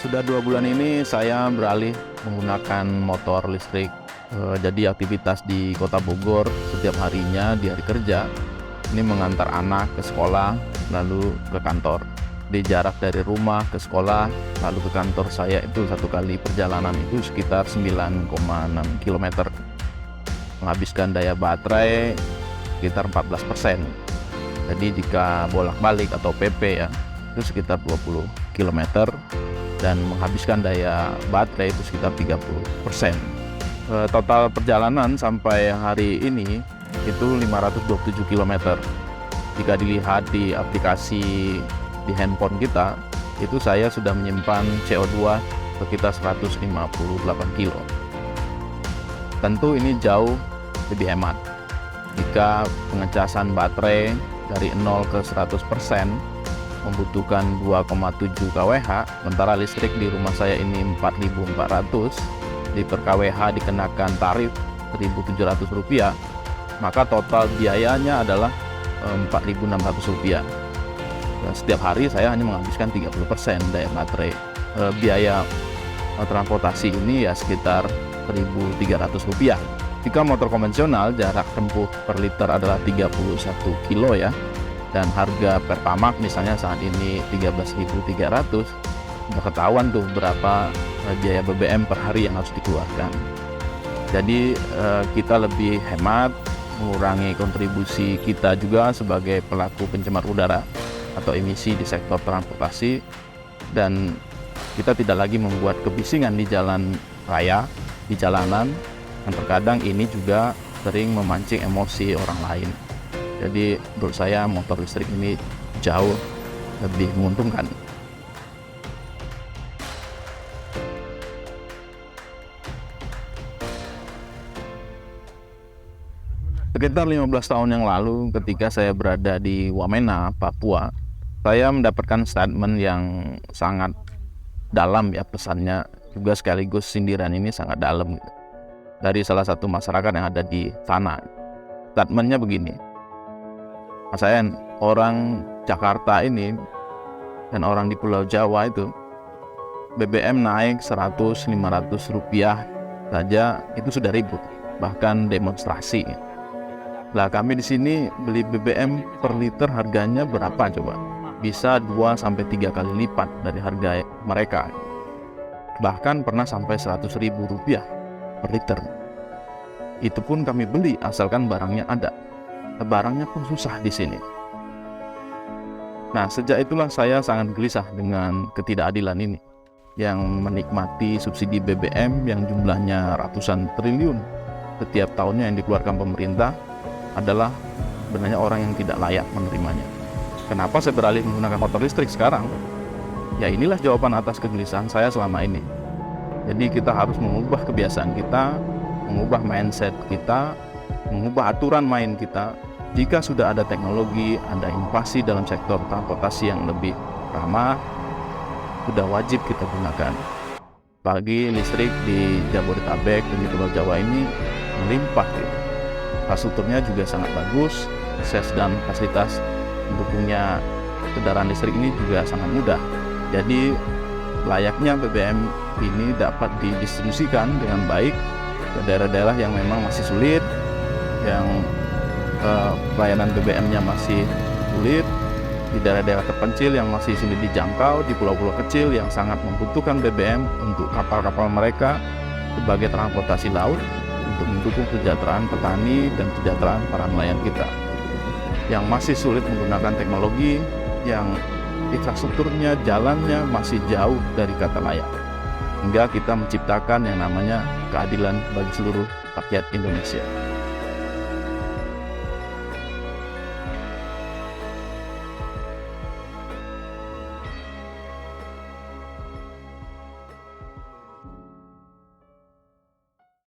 Sudah 2 bulan ini saya beralih menggunakan motor listrik. Jadi aktivitas di Kota Bogor setiap harinya di hari kerja ini mengantar anak ke sekolah lalu ke kantor. Di jarak dari rumah ke sekolah lalu ke kantor saya itu satu kali perjalanan itu sekitar 9,6 km. Menghabiskan daya baterai sekitar 14%. Jadi jika bolak-balik atau PP ya itu sekitar 20 km dan menghabiskan daya baterai itu sekitar 30%. Total perjalanan sampai hari ini itu 527 km. Jika dilihat di aplikasi di handphone kita, itu saya sudah menyimpan CO2 sekitar 158 kilo. Tentu ini jauh lebih hemat. Jika pengecasan baterai dari 0 ke 100% membutuhkan 2,7 kWh, sementara listrik di rumah saya ini 4.400, di per kWh dikenakan tarif Rp1.700, maka total biayanya adalah Rp4.600. Dan setiap hari saya hanya menghabiskan 30% daya baterai. Biaya transportasi ini ya sekitar Rp1.300. Jika motor konvensional jarak tempuh per liter adalah 31 kilo ya, dan harga Pertamax misalnya saat ini 13.300, udah ketahuan tuh berapa biaya BBM per hari yang harus dikeluarkan. Jadi kita lebih hemat, mengurangi kontribusi kita juga sebagai pelaku pencemar udara atau emisi di sektor transportasi, dan kita tidak lagi membuat kebisingan di jalan raya, di jalanan, yang terkadang ini juga sering memancing emosi orang lain. Jadi menurut saya motor listrik ini jauh lebih menguntungkan. Sekitar 15 tahun yang lalu ketika saya berada di Wamena, Papua, saya mendapatkan statement yang sangat dalam ya, pesannya juga sekaligus sindiran ini sangat dalam dari salah satu masyarakat yang ada di sana. Statementnya begini: Mas Ayan, orang Jakarta ini dan orang di Pulau Jawa itu BBM naik 100-500 rupiah saja itu sudah ribut, bahkan demonstrasi. Lah kami di sini beli BBM per liter harganya berapa coba? Bisa 2-3 kali lipat dari harga mereka. Bahkan pernah sampai Rp100.000 per liter. Itu pun kami beli asalkan barangnya ada. Barangnya pun susah di sini. Nah, sejak itulah saya sangat gelisah dengan ketidakadilan ini, yang menikmati subsidi BBM yang jumlahnya ratusan triliun setiap tahunnya yang dikeluarkan pemerintah adalah sebenarnya orang yang tidak layak menerimanya. Kenapa saya beralih menggunakan motor listrik sekarang? Ya inilah jawaban atas kegelisahan saya selama ini. Jadi kita harus mengubah kebiasaan kita, mengubah mindset kita, mengubah aturan main kita. Jika sudah ada teknologi, ada inovasi dalam sektor transportasi yang lebih ramah, sudah wajib kita gunakan. Apalagi listrik di Jabodetabek dan di Pulau Jawa ini melimpah gitu. Infrastrukturnya juga sangat bagus, akses dan fasilitas mendukungnya kendaraan listrik ini juga sangat mudah. Jadi layaknya BBM ini dapat didistribusikan dengan baik ke daerah-daerah yang memang masih sulit, yang pelayanan BBM-nya masih sulit, di daerah-daerah terpencil yang masih sulit dijangkau, di pulau-pulau kecil yang sangat membutuhkan BBM untuk kapal-kapal mereka sebagai transportasi laut, untuk mendukung kesejahteraan petani dan kesejahteraan para nelayan kita yang masih sulit menggunakan teknologi, yang infrastrukturnya, jalannya masih jauh dari kata layak, hingga kita menciptakan yang namanya keadilan bagi seluruh rakyat Indonesia.